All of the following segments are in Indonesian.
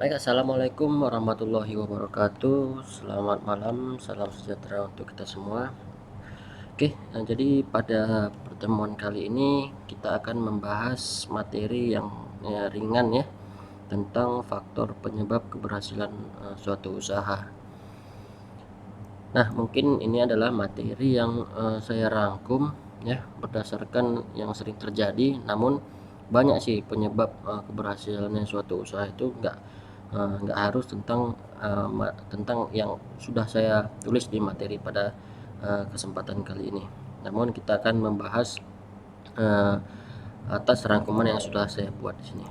Baik, assalamualaikum warahmatullahi wabarakatuh. Selamat malam, salam sejahtera untuk kita semua. Oke, jadi pada pertemuan kali ini kita akan membahas materi yang ringan ya, tentang faktor penyebab keberhasilan suatu usaha. Nah, mungkin ini adalah materi yang saya rangkum ya berdasarkan yang sering terjadi, namun banyak sih penyebab keberhasilannya suatu usaha itu nggak harus tentang yang sudah saya tulis di materi pada kesempatan kali ini. Namun kita akan membahas uh, atas rangkuman yang sudah saya buat di sini.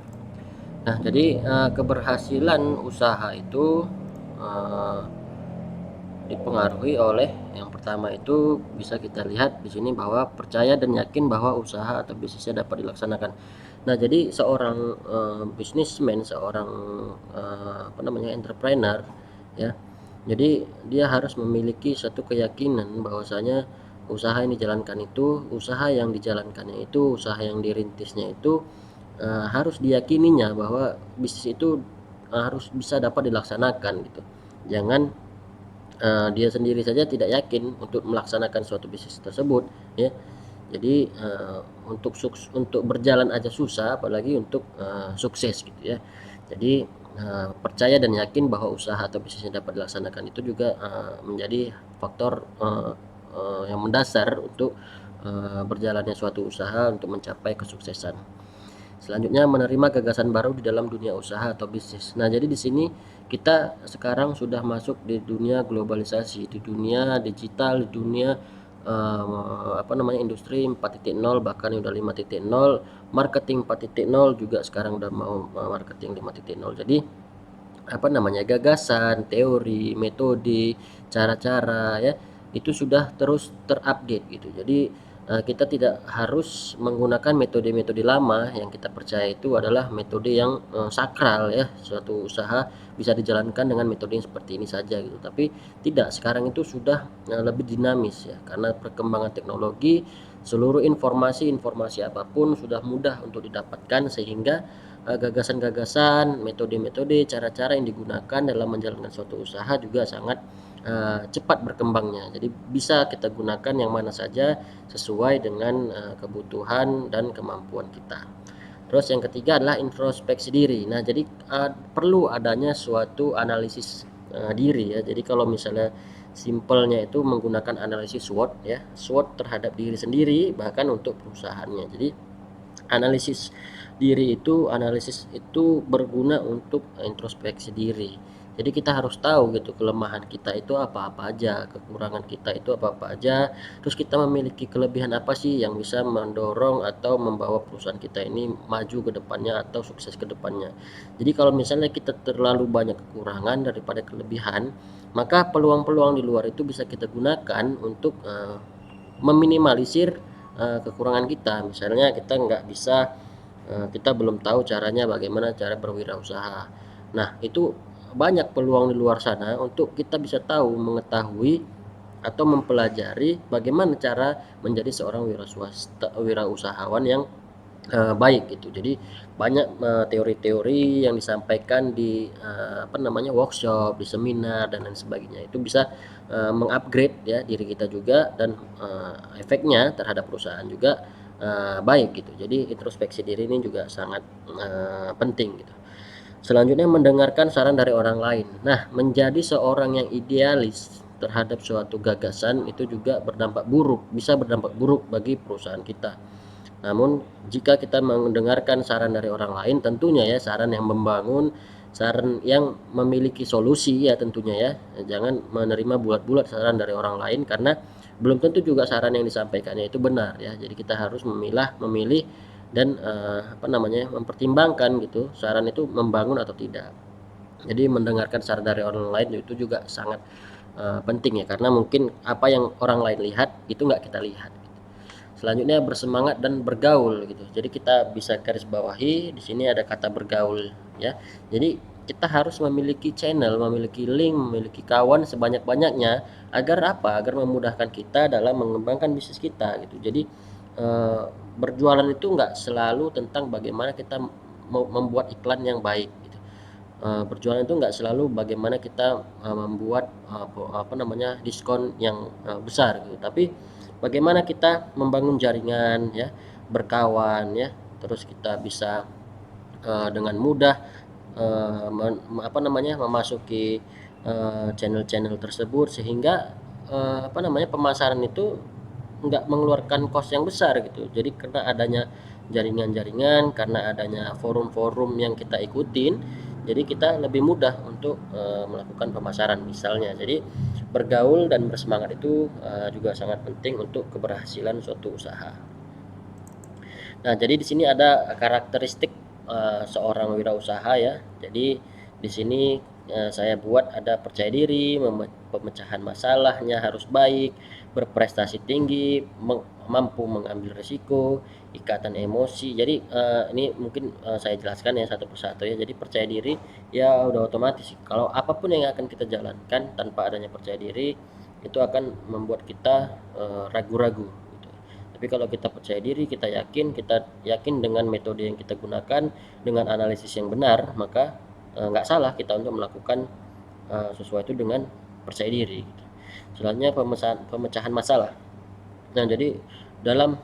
Nah, jadi keberhasilan usaha itu uh, dipengaruhi oleh yang pertama itu bisa kita lihat di sini bahwa percaya dan yakin bahwa usaha atau bisnisnya dapat dilaksanakan. Nah, jadi seorang businessman, seorang entrepreneur ya. Jadi dia harus memiliki satu keyakinan bahwasanya usaha yang dijalankan itu, usaha yang dijalankannya itu, usaha yang dirintisnya itu harus diyakininya bahwa bisnis itu harus bisa dapat dilaksanakan gitu. Jangan dia sendiri saja tidak yakin untuk melaksanakan suatu bisnis tersebut ya. Jadi untuk berjalan aja susah, apalagi untuk sukses gitu ya. Jadi percaya dan yakin bahwa usaha atau bisnisnya dapat dilaksanakan itu juga menjadi faktor yang mendasar untuk berjalannya suatu usaha untuk mencapai kesuksesan. Selanjutnya, menerima gagasan baru di dalam dunia usaha atau bisnis. Nah, jadi di sini kita sekarang sudah masuk di dunia globalisasi, di dunia digital, di dunia industri 4.0, bahkan udah 5.0, marketing 4.0 juga sekarang udah mau marketing 5.0. Jadi gagasan, teori, metode, cara-cara ya itu sudah terus terupdate gitu. Jadi kita tidak harus menggunakan metode-metode lama. Yang kita percaya itu adalah metode yang sakral ya. Suatu usaha bisa dijalankan dengan metode yang seperti ini saja gitu. Tapi tidak, sekarang itu sudah lebih dinamis ya, karena perkembangan teknologi, seluruh informasi apapun sudah mudah untuk didapatkan, sehingga gagasan-gagasan, metode-metode, cara-cara yang digunakan dalam menjalankan suatu usaha juga sangat cepat berkembangnya. Jadi bisa kita gunakan yang mana saja sesuai dengan kebutuhan dan kemampuan kita. Terus yang ketiga adalah introspeksi diri. Nah, jadi perlu adanya suatu analisis diri ya. Jadi kalau misalnya simpelnya itu menggunakan analisis SWOT ya, SWOT terhadap diri sendiri bahkan untuk perusahaannya. Jadi analisis itu berguna untuk introspeksi diri. Jadi kita harus tahu gitu kelemahan kita itu apa-apa aja, kekurangan kita itu apa-apa aja, terus kita memiliki kelebihan apa sih yang bisa mendorong atau membawa perusahaan kita ini maju ke depannya atau sukses ke depannya. Jadi kalau misalnya kita terlalu banyak kekurangan daripada kelebihan, maka peluang-peluang di luar itu bisa kita gunakan untuk meminimalisir kekurangan kita. Misalnya kita nggak bisa, kita belum tahu caranya bagaimana cara berwirausaha. Nah, itu banyak peluang di luar sana untuk kita bisa tahu, mengetahui atau mempelajari bagaimana cara menjadi seorang wirausahawan yang baik gitu. Jadi banyak teori-teori yang disampaikan di workshop, di seminar dan lain sebagainya. Itu bisa mengupgrade ya diri kita juga, dan efeknya terhadap perusahaan juga baik gitu. Jadi introspeksi diri ini juga sangat penting gitu. Selanjutnya, mendengarkan saran dari orang lain. Nah, menjadi seorang yang idealis terhadap suatu gagasan itu juga bisa berdampak buruk bagi perusahaan kita. Namun jika kita mendengarkan saran dari orang lain, tentunya ya saran yang membangun, saran yang memiliki solusi ya tentunya ya. Jangan menerima bulat-bulat saran dari orang lain, karena belum tentu juga saran yang disampaikannya itu benar ya. Jadi kita harus memilih dan mempertimbangkan gitu saran itu membangun atau tidak. Jadi mendengarkan saran dari orang lain itu juga sangat penting ya, karena mungkin apa yang orang lain lihat itu nggak kita lihat. Selanjutnya, bersemangat dan bergaul gitu. Jadi kita bisa garis bawahi di sini ada kata bergaul ya. Jadi kita harus memiliki channel, memiliki link, memiliki kawan sebanyak-banyaknya, agar apa? Agar memudahkan kita dalam mengembangkan bisnis kita gitu. Jadi berjualan itu nggak selalu tentang bagaimana kita mau membuat iklan yang baik gitu. berjualan itu nggak selalu bagaimana kita membuat diskon yang besar gitu, tapi bagaimana kita membangun jaringan ya, berkawan ya, terus kita bisa dengan mudah memasuki channel-channel tersebut, sehingga pemasaran itu nggak mengeluarkan cost yang besar gitu. Jadi karena adanya jaringan-jaringan, karena adanya forum-forum yang kita ikutin, jadi kita lebih mudah untuk melakukan pemasaran misalnya. Jadi bergaul dan bersemangat itu juga sangat penting untuk keberhasilan suatu usaha. Nah, jadi di sini ada karakteristik seorang wirausaha ya. Jadi di sini saya buat ada percaya diri, pemecahan masalahnya harus baik, berprestasi tinggi, mampu mengambil risiko, ikatan emosi. Jadi ini mungkin saya jelaskan ya satu persatu ya. Jadi percaya diri ya udah otomatis kalau apapun yang akan kita jalankan tanpa adanya percaya diri itu akan membuat kita ragu-ragu gitu. Tapi kalau kita percaya diri, kita yakin dengan metode yang kita gunakan, dengan analisis yang benar, maka nggak salah kita untuk melakukan sesuatu dengan percaya diri gitu. Selanjutnya pemecahan masalah. Nah, jadi dalam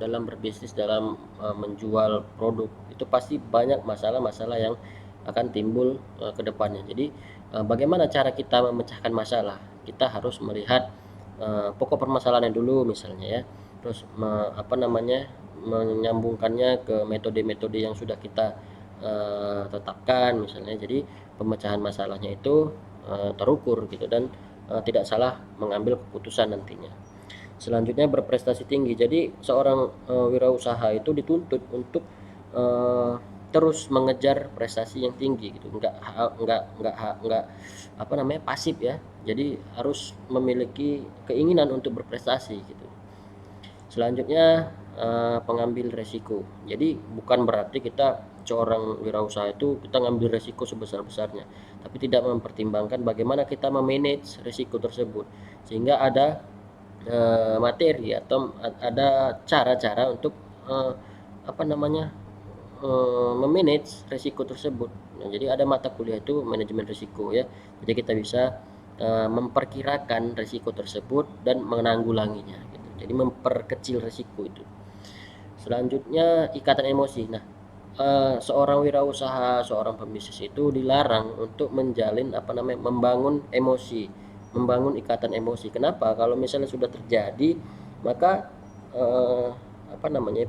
dalam berbisnis, dalam menjual produk itu pasti banyak masalah-masalah yang akan timbul ke depannya. Jadi bagaimana cara kita memecahkan masalah? Kita harus melihat pokok permasalahannya dulu misalnya ya. Terus menyambungkannya ke metode-metode yang sudah kita tetapkan misalnya. Jadi pemecahan masalahnya itu terukur gitu, dan tidak salah mengambil keputusan nantinya. Selanjutnya berprestasi tinggi. Jadi seorang wirausaha itu dituntut untuk terus mengejar prestasi yang tinggi gitu. Enggak pasif ya. Jadi harus memiliki keinginan untuk berprestasi gitu. Selanjutnya pengambil resiko. Jadi bukan berarti kita seorang wirausaha itu kita ngambil resiko sebesar-besarnya, tapi tidak mempertimbangkan bagaimana kita memanage resiko tersebut, sehingga ada materi atau ada cara-cara untuk eh, apa namanya memanage risiko tersebut. Nah, jadi ada mata kuliah itu manajemen risiko ya. Jadi kita bisa memperkirakan risiko tersebut dan menanggulanginya gitu. Jadi memperkecil risiko itu. Selanjutnya ikatan emosi. Nah, seorang wirausaha, seorang pembisnis itu dilarang untuk membangun emosi, membangun ikatan emosi. Kenapa? Kalau misalnya sudah terjadi, maka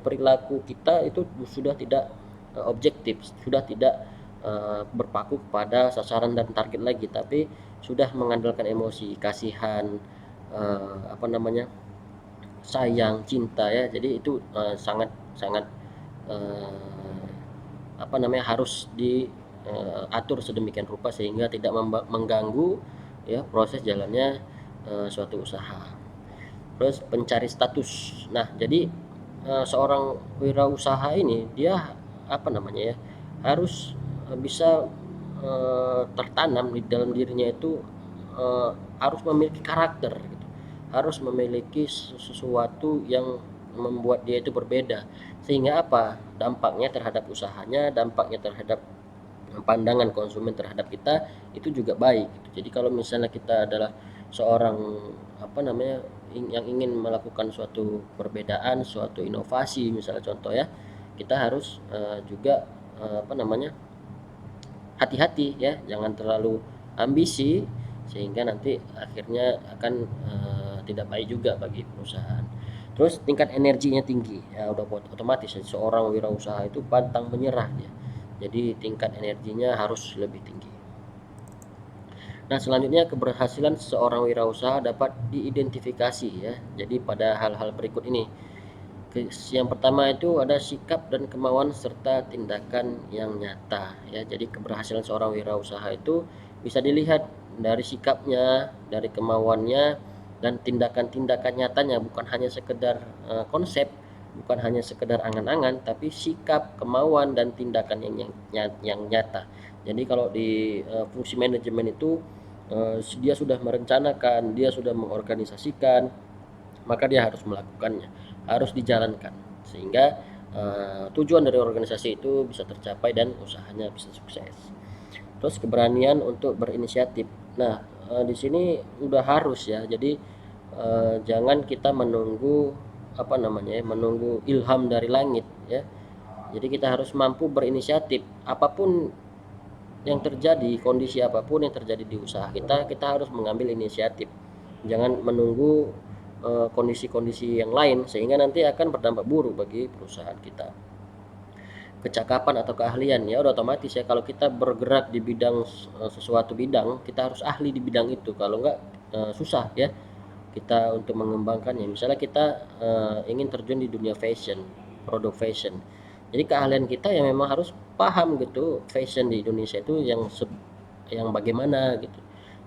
perilaku kita itu sudah tidak objektif, sudah tidak berpaku kepada sasaran dan target lagi, tapi sudah mengandalkan emosi, kasihan, apa namanya sayang, cinta ya. Jadi itu sangat sangat harus diatur sedemikian rupa sehingga tidak mengganggu ya proses jalannya suatu usaha. Terus pencari status. Nah, jadi seorang wirausaha ini dia harus bisa tertanam di dalam dirinya itu, harus memiliki karakter gitu. Harus memiliki sesuatu yang membuat dia itu berbeda. Sehingga apa? Dampaknya terhadap usahanya, dampaknya terhadap pandangan konsumen terhadap kita itu juga baik gitu. Jadi kalau misalnya kita adalah seorang yang ingin melakukan suatu perbedaan, suatu inovasi misalnya contoh ya, kita harus juga hati-hati ya, jangan terlalu ambisi sehingga nanti akhirnya akan tidak baik juga bagi perusahaan. Terus tingkat energinya tinggi ya, udah otomatis seorang wirausaha itu pantang menyerah dia. Jadi tingkat energinya harus lebih tinggi. Nah, selanjutnya keberhasilan seorang wirausaha dapat diidentifikasi ya. Jadi pada hal-hal berikut ini. Yang pertama itu ada sikap dan kemauan serta tindakan yang nyata ya. Jadi keberhasilan seorang wirausaha itu bisa dilihat dari sikapnya, dari kemauannya, dan tindakan-tindakan nyatanya, bukan hanya sekedar konsep, bukan hanya sekedar angan-angan, tapi sikap, kemauan, dan tindakan yang nyata. Jadi kalau di fungsi manajemen itu dia sudah merencanakan, dia sudah mengorganisasikan, maka dia harus melakukannya, harus dijalankan, sehingga tujuan dari organisasi itu bisa tercapai dan usahanya bisa sukses. Terus keberanian untuk berinisiatif. Nah, di sini udah harus ya. Jadi jangan kita menunggu apa namanya menunggu ilham dari langit ya. Jadi kita harus mampu berinisiatif. Apapun yang terjadi, kondisi apapun yang terjadi di usaha kita, kita harus mengambil inisiatif. Jangan menunggu kondisi-kondisi yang lain sehingga nanti akan berdampak buruk bagi perusahaan kita. Kecakapan atau keahlian ya udah otomatis ya, kalau kita bergerak di bidang sesuatu bidang, kita harus ahli di bidang itu, kalau enggak susah ya kita untuk mengembangkannya. Misalnya kita ingin terjun di dunia fashion, produk fashion, jadi keahlian kita ya memang harus paham gitu fashion di Indonesia itu yang bagaimana gitu.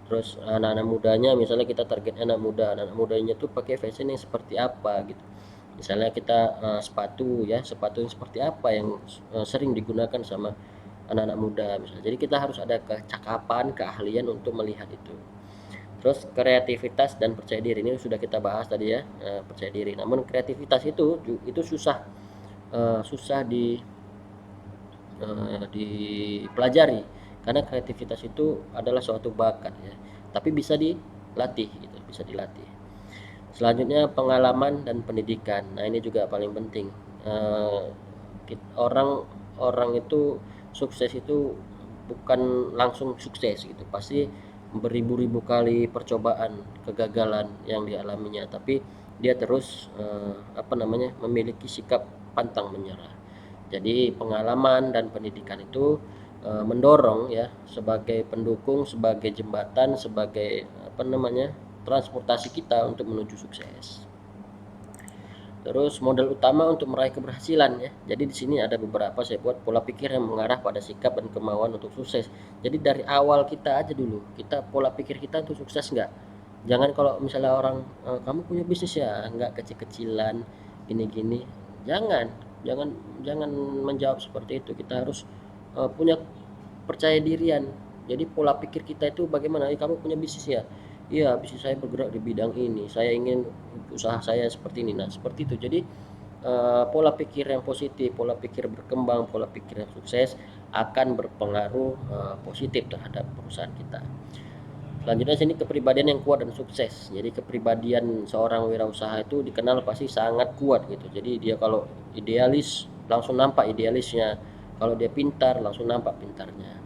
Terus anak-anak mudanya, misalnya kita target anak mudanya tuh pakai fashion yang seperti apa gitu. Misalnya kita sepatu ya, sepatu yang seperti apa yang sering digunakan sama anak-anak muda misalnya. Jadi kita harus ada kecakapan, keahlian untuk melihat itu. Terus kreativitas dan percaya diri ini sudah kita bahas tadi ya, percaya diri. Namun kreativitas itu susah dipelajari, karena kreativitas itu adalah suatu bakat ya, tapi bisa dilatih gitu, bisa dilatih. Selanjutnya pengalaman dan pendidikan. Nah ini juga paling penting. Eh, orang orang itu sukses itu bukan langsung sukses gitu, pasti beribu-ribu kali percobaan, kegagalan yang dialaminya, tapi dia terus memiliki sikap pantang menyerah. Jadi pengalaman dan pendidikan itu mendorong ya, sebagai pendukung, sebagai jembatan, sebagai transportasi kita untuk menuju sukses. Terus modal utama untuk meraih keberhasilan ya. Jadi di sini ada beberapa saya buat pola pikir yang mengarah pada sikap dan kemauan untuk sukses. Jadi dari awal kita aja dulu, kita pola pikir kita untuk sukses nggak? Jangan kalau misalnya orang kamu punya bisnis ya, nggak kecil-kecilan, gini-gini. Jangan, jangan, jangan menjawab seperti itu. Kita harus punya percaya dirian. Jadi pola pikir kita itu bagaimana? Kamu punya bisnis ya? Iya, bisnis saya bergerak di bidang ini. Saya ingin usaha saya seperti ini. Nah, seperti itu. Jadi pola pikir yang positif, pola pikir berkembang, pola pikir yang sukses akan berpengaruh positif terhadap perusahaan kita. Selanjutnya sini kepribadian yang kuat dan sukses. Jadi kepribadian seorang wirausaha itu dikenal pasti sangat kuat gitu. Jadi dia kalau idealis langsung nampak idealisnya. Kalau dia pintar langsung nampak pintarnya.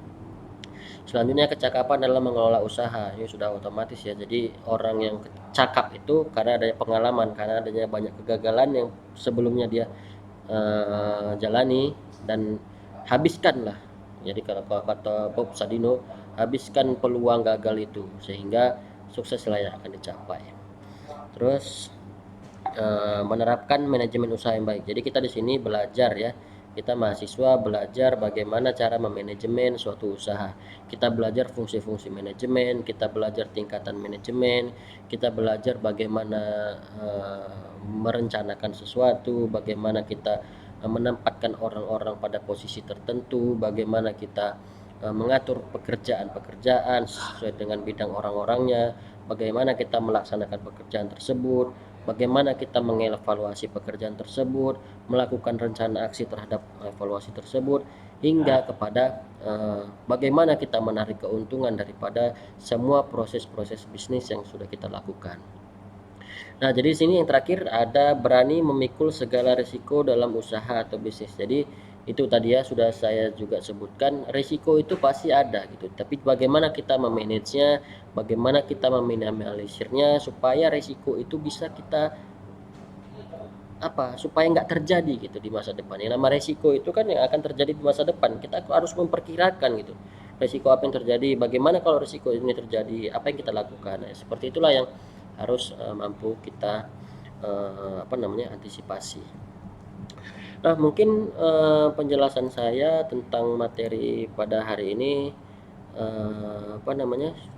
Selanjutnya kecakapan dalam mengelola usaha, ini sudah otomatis ya. Jadi orang yang cakap itu karena adanya pengalaman, karena adanya banyak kegagalan yang sebelumnya dia jalani, dan habiskanlah. Jadi kalau kata Bob Sadino, habiskan peluang gagal itu sehingga sukses layak akan dicapai. Terus menerapkan manajemen usaha yang baik. Jadi kita di sini belajar ya, kita mahasiswa belajar bagaimana cara memanajemen suatu usaha. Kita belajar fungsi-fungsi manajemen, kita belajar tingkatan manajemen, kita belajar bagaimana merencanakan sesuatu, bagaimana kita menempatkan orang-orang pada posisi tertentu, bagaimana kita mengatur pekerjaan-pekerjaan sesuai dengan bidang orang-orangnya, bagaimana kita melaksanakan pekerjaan tersebut, bagaimana kita mengevaluasi pekerjaan tersebut, melakukan rencana aksi terhadap evaluasi tersebut, hingga kepada bagaimana kita menarik keuntungan daripada semua proses-proses bisnis yang sudah kita lakukan. Nah, jadi di sini yang terakhir ada berani memikul segala risiko dalam usaha atau bisnis. Jadi itu tadi ya sudah saya juga sebutkan, risiko itu pasti ada gitu. Tapi bagaimana kita memanagenya, bagaimana kita meminimalisirnya supaya risiko itu bisa kita supaya nggak terjadi gitu di masa depan. Yang nama resiko itu kan yang akan terjadi di masa depan. Kita harus memperkirakan gitu. Resiko apa yang terjadi, bagaimana kalau resiko ini terjadi, apa yang kita lakukan. Nah, seperti itulah yang harus mampu kita antisipasi. Nah, mungkin penjelasan saya tentang materi pada hari ini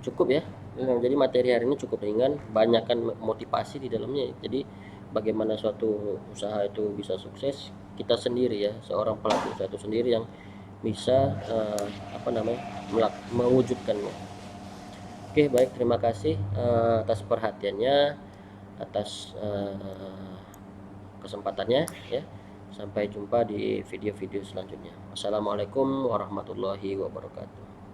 cukup ya. Jadi materi hari ini cukup ringan, banyakkan motivasi di dalamnya. Jadi bagaimana suatu usaha itu bisa sukses, kita sendiri ya, seorang pelaku usaha itu sendiri yang bisa mewujudkannya. Oke, baik, terima kasih atas perhatiannya, atas kesempatannya ya. Sampai jumpa di video-video selanjutnya. Wassalamualaikum warahmatullahi wabarakatuh.